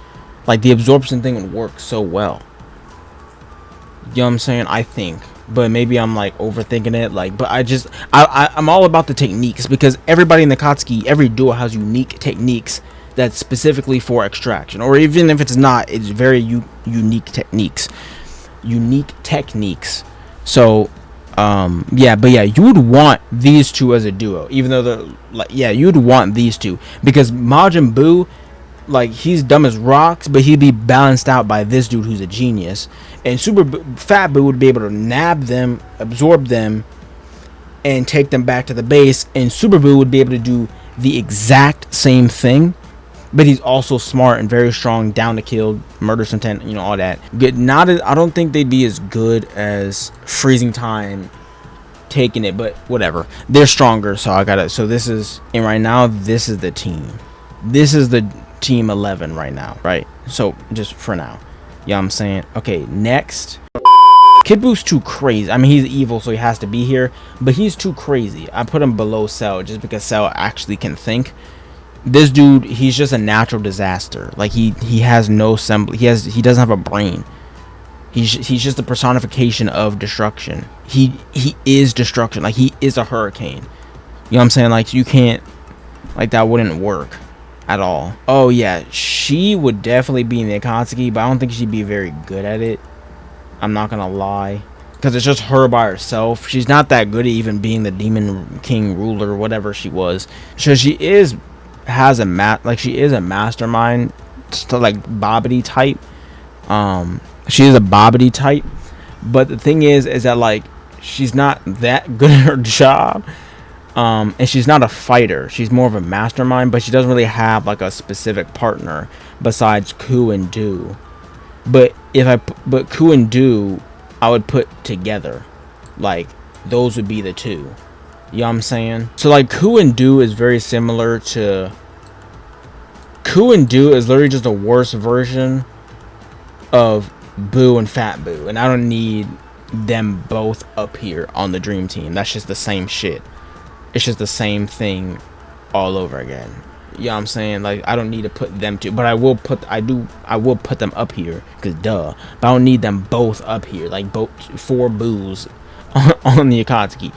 Like the absorption thing would work so well. You know what I'm saying? I think. But maybe I'm like overthinking it, like, but I'm all about the techniques, because everybody in the Akatsuki, every duo has unique techniques that's specifically for extraction, or even if it's not, it's very unique techniques. So yeah, but yeah, you would want these two as a duo, even though they're like, yeah, you'd want these two, because Majin Buu, like, he's dumb as rocks, but he'd be balanced out by this dude who's a genius. And Fat Buu would be able to nab them, absorb them, and take them back to the base. And Super Buu would be able to do the exact same thing, but he's also smart and very strong, down to kill, murder some 10, you know, all that. Good. I don't think they'd be as good as Freezing Time taking it, but whatever. They're stronger, so I gotta. So this is, and right now this is the team. This is the team 11 right now, right? So just for now, you know what I'm saying? Okay, next, Kid Buu's too crazy. I mean, he's evil, so he has to be here, but he's too crazy. I put him below Cell just because Cell actually can think. This dude, he's just a natural disaster. Like he has no semblance. He doesn't have a brain. He's just the personification of destruction. He is destruction. Like he is a hurricane. You know what I'm saying? Like you can't, like that wouldn't work at all. Oh yeah, she would definitely be in the Akatsuki, but I don't think she'd be very good at it. I'm not gonna lie, because it's just her by herself. She's not that good at even being the Demon King ruler, whatever she was. So she is she is a mastermind, like Babidi type. She is a Babidi type, but the thing is that like she's not that good at her job. And she's not a fighter. She's more of a mastermind, but she doesn't really have like a specific partner besides Ku and Do. But Ku and Do, I would put together. Like those would be the two. You know what I'm saying? So like Ku and Do is very similar to. Ku and Do is literally just a worse version of Buu and Fat Buu, and I don't need them both up here on the Dream Team. That's just the same shit. It's just the same thing all over again. You know what I'm saying? Like I don't need to put them two, but I will put them up here, because duh. But I don't need them both up here, like both 4 Buus on the Akatsuki.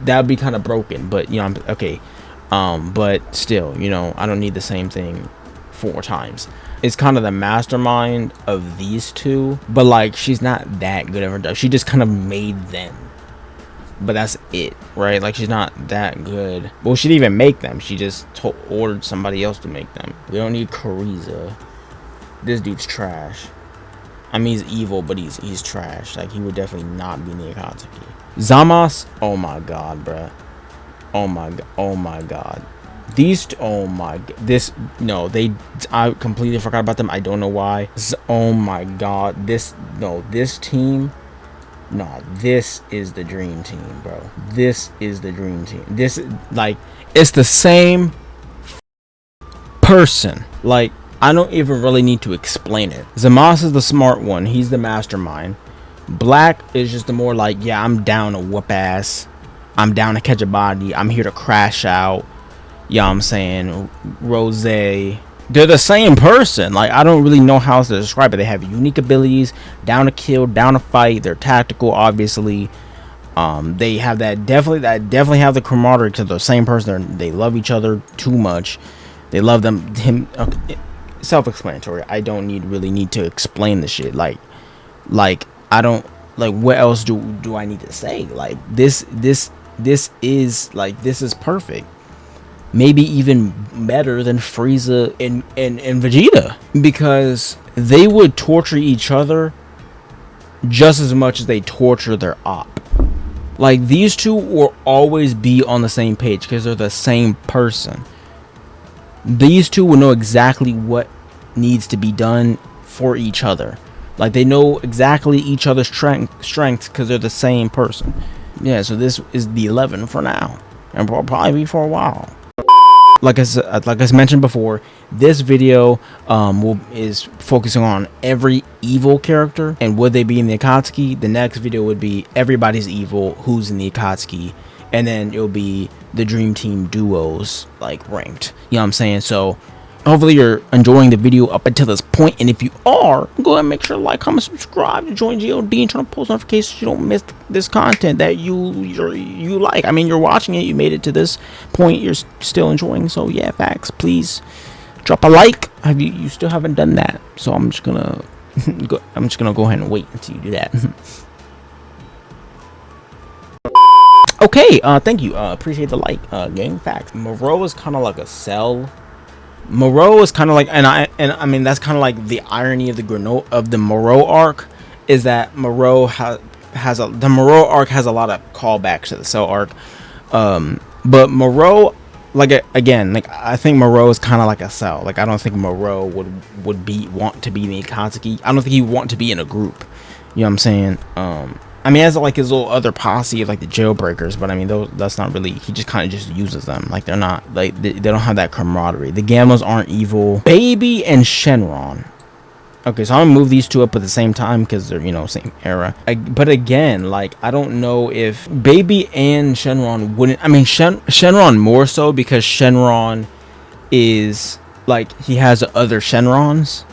That would be kind of broken, but you know, okay. But still, you know, I don't need the same thing 4 times. It's kind of the mastermind of these two, but like she's not that good at her job. She just kind of made them. But that's it, right? Like she's not that good. Well, she didn't even make them. She just ordered somebody else to make them. We don't need Kuriza. This dude's trash. I mean, he's evil, but he's trash. Like he would definitely not be in the Akatsuki. Zamasu, oh my god, bruh. Oh my god. These, oh my, this, no, I completely forgot about them. I don't know why. Oh my god, this team. No, this is the dream team, bro. This is the dream team. This, like, it's the same person. Like, I don't even really need to explain it. Zamasu is the smart one. He's the mastermind. Black is just the more like, yeah, I'm down to whoop ass. I'm down to catch a body. I'm here to crash out. You know what I'm saying? Rose. They're the same person. Like, I don't really know how else to describe it. They have unique abilities, down to kill, down to fight. They're tactical, obviously. They have definitely have the camaraderie to the same person. They love each other too much. They love him. Okay, self-explanatory. I don't really need to explain the shit. Like I don't, like, what else do I need to say? Like this is perfect. maybe even better than Frieza and Vegeta, because they would torture each other just as much as they torture their op. Like, these two will always be on the same page because they're the same person. These two will know exactly what needs to be done for each other. Like, they know exactly each other's strengths because they're the same person. Yeah, so this is the 11 for now, and will probably be for a while. Like I mentioned before, this video is focusing on every evil character and would they be in the Akatsuki. The next video would be everybody's evil, who's in the Akatsuki, and then it'll be the Dream Team duos, like, ranked. You know what I'm saying? So hopefully you're enjoying the video up until this point, and if you are, go ahead and make sure to like, comment, subscribe to join GOD and turn on post notifications so you don't miss this content that you like. I mean, you're watching it, you made it to this point, you're still enjoying, so yeah, facts. Please drop a like. You still haven't done that, so I'm just gonna go ahead and wait until you do that. Okay, thank you, appreciate the like. Gang, facts. Moreau is kind of like a cell. Moreau is kind of like, and I mean that's kind of like the irony of the Moreau arc, is that Moreau the Moreau arc has a lot of callbacks to the Cell arc, but Moreau, like, again, like, I think Moreau is kind of like a Cell. Like, I don't think Moreau would want to be in the Akatsuki. I don't think he would want to be in a group. You know what I'm saying? I mean, as like his little other posse of like the jailbreakers, but I mean, that's not really, he just kind of just uses them. Like, they're not, like, they don't have that camaraderie. The Gammas aren't evil. Baby and Shenron. Okay, so I'm gonna move these two up at the same time because they're, you know, same era. But again, like, I don't know if Baby and Shenron wouldn't, I mean, Shenron more so because Shenron is, like, he has other Shenrons.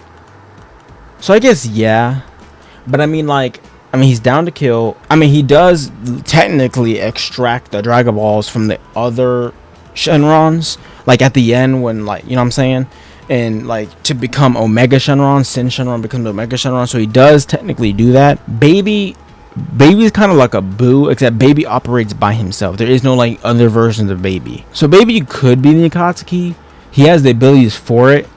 So I guess, yeah. But I mean, like, he's down to kill. I mean, he does technically extract the Dragon Balls from the other Shenrons, like at the end when, like, you know what I'm saying, and like to become Omega Shenron. Sin Shenron becomes Omega Shenron, so he does technically do that. Baby's kind of like a Boo, except Baby operates by himself. There is no like other versions of Baby. So Baby could be the Akatsuki. He has the abilities for it.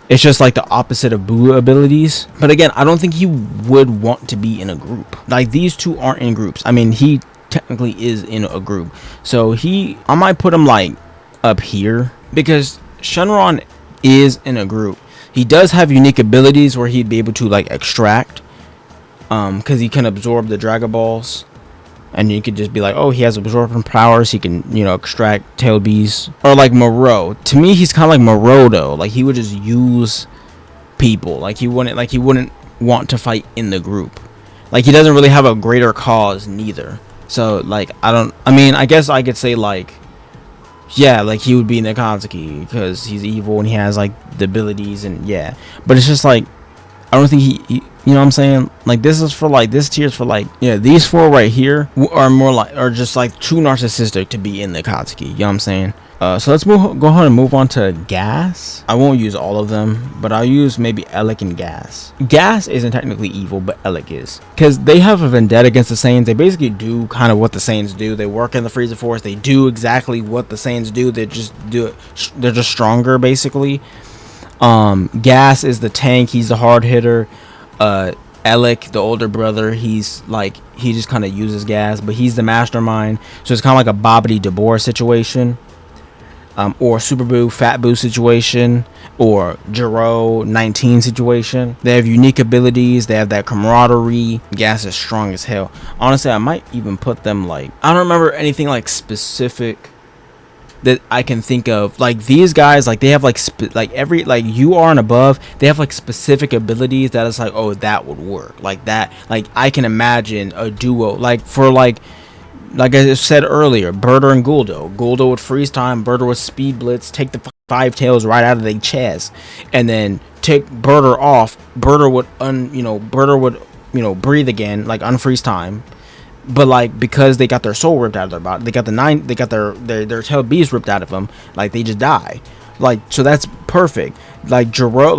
It's just like the opposite of Boo abilities. But again, I don't think he would want to be in a group. Like, these two aren't in groups. I mean, he technically is in a group. So I might put him like up here because Shenron is in a group. He does have unique abilities where he'd be able to like extract, because he can absorb the Dragon Balls. And you could just be like, oh, he has absorption powers. He can, you know, extract tail bees. Or like Moreau. To me, he's kind of like Morodo. Like, he would just use people. Like, he wouldn't want to fight in the group. Like, he doesn't really have a greater cause neither. So, like, I guess I could say, like, yeah, like, he would be in the Akatsuki because he's evil and he has, like, the abilities and, yeah. But it's just, like, I don't think he you know what I'm saying? Like, this tier is for, like, yeah, these four right here are just, like, too narcissistic to be in the Akatsuki. You know what I'm saying? So let's go ahead and move on to Gas. I won't use all of them, but I'll use maybe Elec and Gas. Gas isn't technically evil, but Elec is. Because they have a vendetta against the Saiyans. They basically do kind of what the Saiyans do. They work in the Frieza Force. They do exactly what the Saiyans do. They just do it. They're just stronger, basically. Gas is the tank. He's the hard hitter. Elec, the older brother, he just kind of uses Gas, but he's the mastermind. So it's kind of like a Bobbity DeBoer situation, or Super Boo, Fat Boo situation, or Jiro 19 situation. They have unique abilities. They have that camaraderie. Gas is strong as hell. Honestly, I might even put them, like, I don't remember anything like specific that I can think of. Like, these guys, like, they have like every, like, UR and above, they have like specific abilities that is like, oh, that would work. Like that, like, I can imagine a duo, like, for like I said earlier, Birder and Guldo. Guldo would freeze time, Birder would speed blitz, take the 5 tails right out of their chest, and then take Birder off. Birder would breathe again, like, unfreeze time. But, like, because they got their soul ripped out of their body, they got their tail bees ripped out of them, like, they just die. Like, so that's perfect. Like, Jiro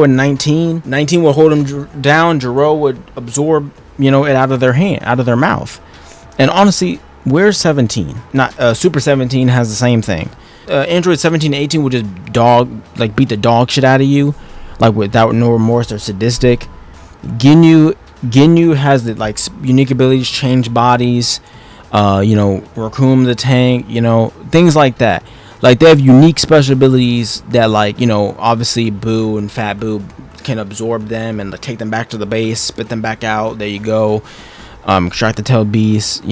and 19 would hold them down. Jiro would absorb, it out of their mouth. And honestly, where's 17? Not Super 17 has the same thing. Android 17 and 18 will just beat the dog shit out of you, like without no remorse. They're sadistic. Ginyu has the like unique abilities, change bodies, Raccoon the tank, things like that. Like they have unique special abilities that, like, obviously Boo and Fat Boo can absorb them and, like, take them back to the base, spit them back out. There you go. Extract the tail beast.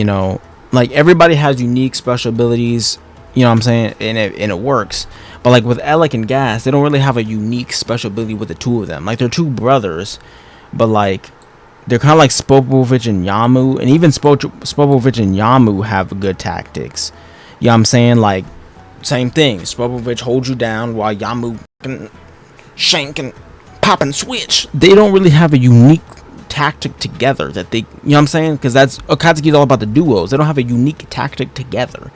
Like everybody has unique special abilities. You know what I'm saying? And it works. But like with Alec and Gas, they don't really have a unique special ability with the two of them. Like they're two brothers, but like they're kind of like Spopovich and Yamu, and even Spopovich and Yamu have good tactics. You know what I'm saying? Like same thing. Spopovich holds you down while Yamu can shank and pop and switch. They don't really have a unique tactic together that they, you know what I'm saying? Because that's Akatsuki is all about the duos. They don't have a unique tactic together.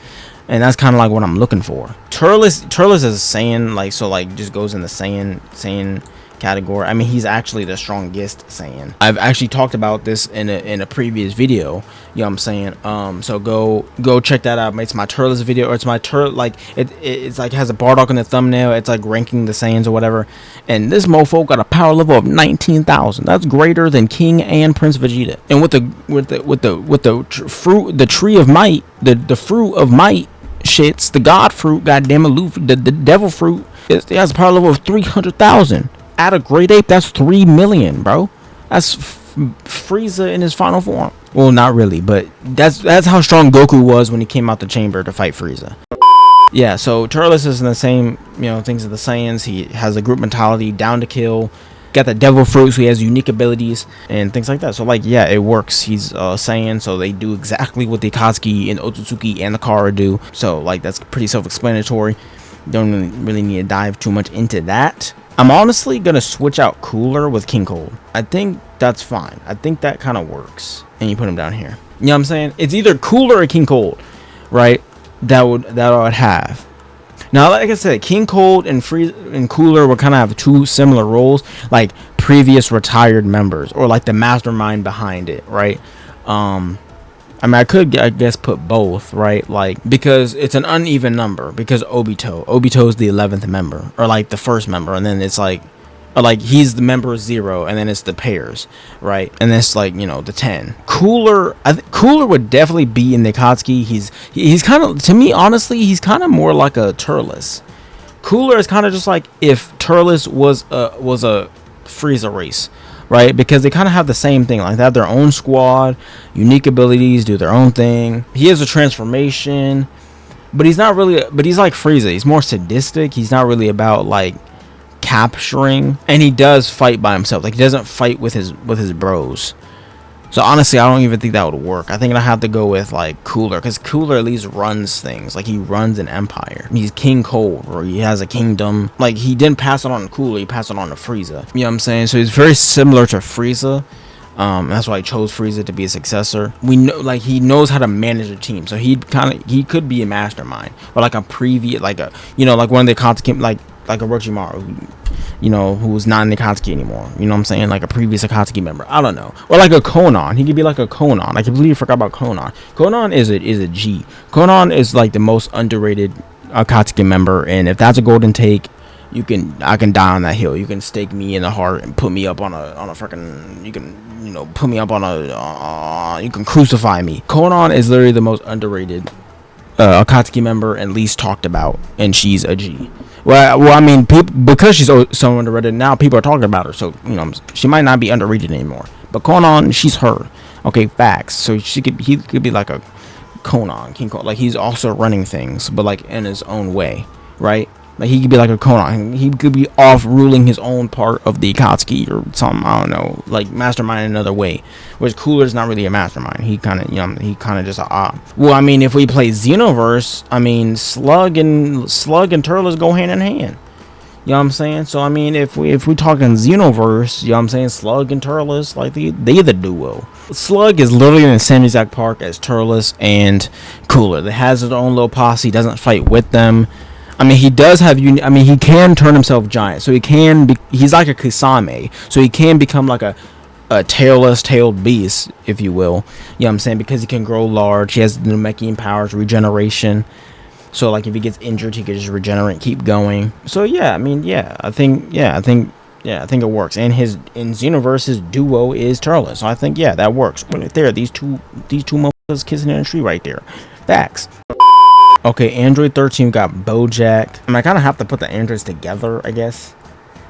And that's kind of like what I'm looking for. Turles is Saiyan, like, so like just goes in the Saiyan category. I mean, he's actually the strongest Saiyan. I've actually talked about this in a previous video. You know what I'm saying? So go check that out. It's my Turles video, or it's my it's like has a Bardock in the thumbnail. It's like ranking the Saiyans or whatever. And this mofo got a power level of 19,000. That's greater than King and Prince Vegeta. And with the tree of might, the fruit of might shits, the god fruit, goddamn it, the devil fruit, it has a power level of 300,000. At a great ape, that's 3 million, bro. That's Frieza in his final form. Well, not really, but that's how strong Goku was when he came out the chamber to fight Frieza. Yeah, so Turles is in the same, things of the Saiyans. He has a group mentality, down to kill. Got the devil fruit, so he has unique abilities and things like that. So like, yeah, it works. He's Saiyan, so they do exactly what the Akatsuki and Otsutsuki and the Kara do. So like, that's pretty self-explanatory. Don't really need to dive too much into that. I'm honestly gonna switch out Cooler with King Cold. I think that's fine. I think that kind of works. And you put him down here. You know what I'm saying? It's either Cooler or King Cold, right? That I would have. Now, like I said, King Cold and Cooler would kind of have two similar roles, like previous retired members, or like the mastermind behind it, right? I mean, I guess put both, right? Like, because it's an uneven number, because Obito is the 11th member, or like the first member, and then it's like, or like he's the member 0, and then it's the pairs, right? And then it's like, the 10. Cooler would definitely be in the Akatsuki. He's kind of, to me, honestly, he's kind of more like a Turles. Cooler is kind of just like if Turles was a Frieza race, right? Because they kind of have the same thing. Like they have their own squad, unique abilities, do their own thing. He has a transformation, but he's not really. But he's like Frieza. He's more sadistic. He's not really about like capturing, and he does fight by himself. Like he doesn't fight with his bros. So honestly, I don't even think that would work. I think I have to go with like Cooler, because Cooler at least runs things. Like he runs an empire. He's King Cold, or he has a kingdom. Like he didn't pass it on to Cooler, he passed it on to Frieza. You know what I'm saying? So he's very similar to Frieza. That's why I chose Frieza to be a successor. We know, like, he knows how to manage a team, so he could be a mastermind, or like a previous, like a, like one of the Akatsuki, like a Orochimaru, who was not in the Akatsuki anymore. You know what I'm saying? Like a previous Akatsuki member. I don't know. Or like a Konan. He could be like a Konan. I completely forgot about Konan. Konan is a G. Konan is like the most underrated Akatsuki member, and if that's a golden take, I can die on that hill. You can stake me in the heart and put me up on a freaking, you can put me up on a you can crucify me. Konan is literally the most underrated Akatsuki member and least talked about, and she's a G. Well, I mean, because she's so underrated now, people are talking about her. So she might not be underrated anymore. But Konan, she's her. Okay, facts. So he could be like a Konan, King Konan. Like he's also running things, but like in his own way, right? Like he could be like a Konan. He could be off ruling his own part of the Akatsuki or something. I don't know, like mastermind in another way. Whereas Cooler's not really a mastermind. He kind of just well, I mean, if we play Xenoverse, I mean, Slug and Turles go hand in hand. You know what I'm saying? So I mean, if we talking Xenoverse, you know what I'm saying, Slug and Turles, like they the duo. Slug is literally in the same exact park as Turles and Cooler. They has his own little posse. Doesn't fight with them. I mean, he does have he can turn himself giant, so he's like a Kisame, so he can become like a tailed beast, if you will. You know what I'm saying? Because he can grow large. He has the Namekian powers, regeneration. So like if he gets injured, he could just regenerate, keep going. So yeah, I mean, I think it works. And in Xenoverse, his duo is Turles. So I think that works. Right there, these two motherfuckers kissing in a tree right there. Facts. Okay, Android 13 got Bojack. I kind of have to put the androids together, I guess.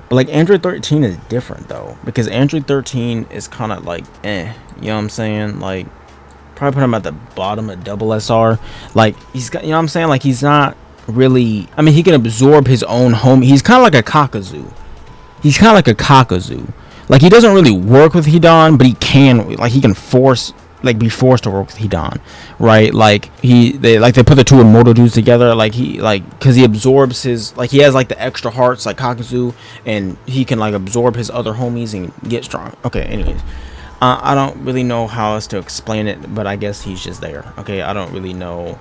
But like Android 13 is different though, because Android 13 is kind of like you know what I'm saying? Like probably put him at the bottom of double SR. Like he's got, you know what I'm saying? Like he's not really, I mean, he can absorb his own home. He's kind of like a Kakazu. Like he doesn't really work with Hidan, but he can be forced to work with Hidan, right? Like they put the two immortal dudes together, because he absorbs his, like he has like the extra hearts like Kakazu, and he can like absorb his other homies and get strong. Okay, anyways, I don't really know how else to explain it, but I guess he's just there. Okay, I don't really know.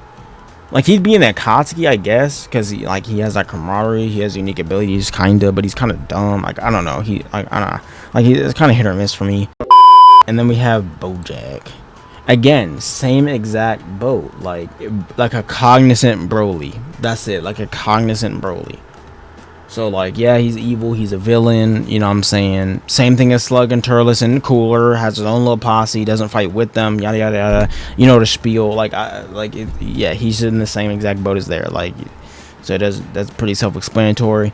Like he'd be in that Akatsuki, I guess, because he has that camaraderie, he has unique abilities, but he's kind of dumb. Like I don't know, it's kind of hit or miss for me. And then we have Bojack. Again, same exact boat, like a cognizant Broly. That's it, like a cognizant Broly. So like, yeah, he's evil, he's a villain, you know what I'm saying? Same thing as Slug and Turles, and cooler, has his own little posse, doesn't fight with them, yada yada yada. You know the spiel. He's in the same exact boat as there. Like, so that's pretty self-explanatory.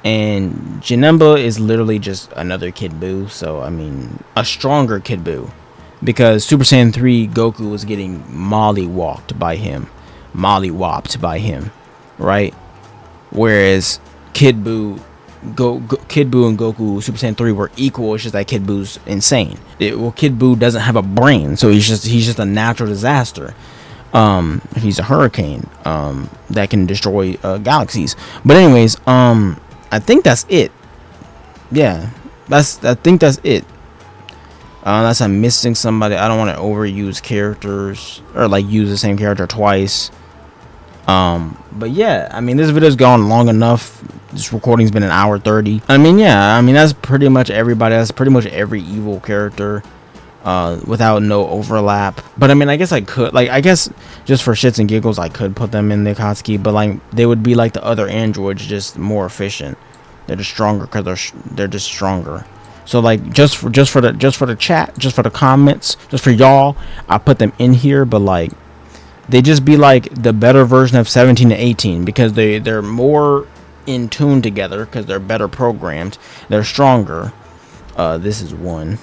And Janemba is literally just another Kid Buu. So I mean, a stronger Kid Buu. Because Super Saiyan 3 Goku was getting mollywopped by him, right? Whereas Kid Buu and Goku Super Saiyan 3 were equal. It's just that Kid Buu's insane. Kid Buu doesn't have a brain, so he's just a natural disaster. He's a hurricane that can destroy galaxies. But anyways, I think that's it. Yeah, I think that's it. Unless I'm missing somebody. I don't want to overuse characters or like use the same character twice. But yeah, I mean, this video's gone long enough. This recording's been 1:30. I mean, that's pretty much everybody. That's pretty much every evil character without no overlap. But I mean, I guess I could, just for shits and giggles, I could put them in the Akatsuki, but like they would be like the other androids, just more efficient. They're just stronger because they're just stronger. So like just for the chat, just for the comments, just for y'all, I put them in here, but like they just be like the better version of 17 and 18 because they're more in tune together because they're better programmed, they're stronger. This is one.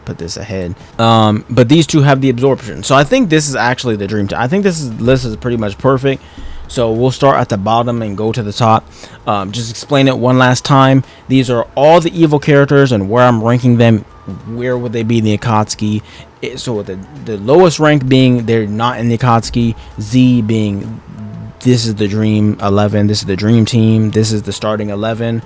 Put this ahead. But these two have the absorption. So I think this is actually the dream team. I think this list is pretty much perfect. So we'll start at the bottom and go to the top. Just explain it one last time. These are all the evil characters and where I'm ranking them. Where would they be in the Akatsuki? So the lowest rank being they're not in the Akatsuki. Z being this is the Dream 11. This is the Dream Team. This is the starting 11.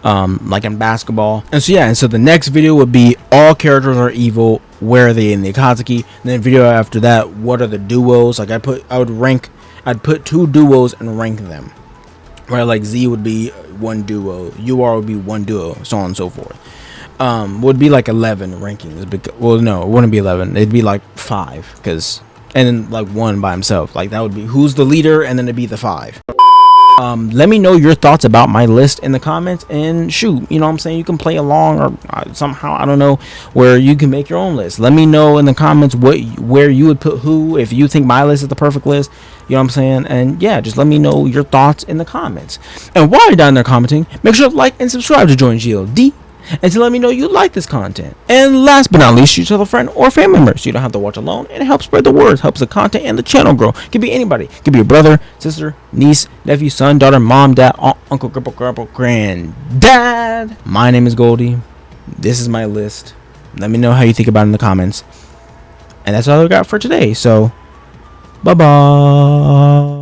Like in basketball. And so the next video would be all characters are evil. Where are they in the Akatsuki? And then video after that, what are the duos? Like I'd put two duos and rank them. Right, like Z would be one duo, UR would be one duo, so on and so forth. Would be like 11 rankings. Well, no, it wouldn't be 11. It'd be like 5, and then like one by himself. Like that would be who's the leader, and then it'd be the 5. Let me know your thoughts about my list in the comments, and shoot, you know what I'm saying, you can play along or somehow, I don't know, where you can make your own list. Let me know in the comments where you would put who, if you think my list is the perfect list, you know what I'm saying. And yeah, just let me know your thoughts in the comments. And while you're down there commenting, make sure to like and subscribe to join GLD, and to let me know you like this content. And last but not least, you tell a friend or family member so you don't have to watch alone, and it helps spread the word, helps the content and the channel grow. Could be anybody, could be your brother, sister, niece, nephew, son, daughter, mom, dad, aunt, uncle, grandpa, granddad. My name is Goldie. This is my list. Let me know how you think about it in the comments. And that's all I got for today. So bye bye.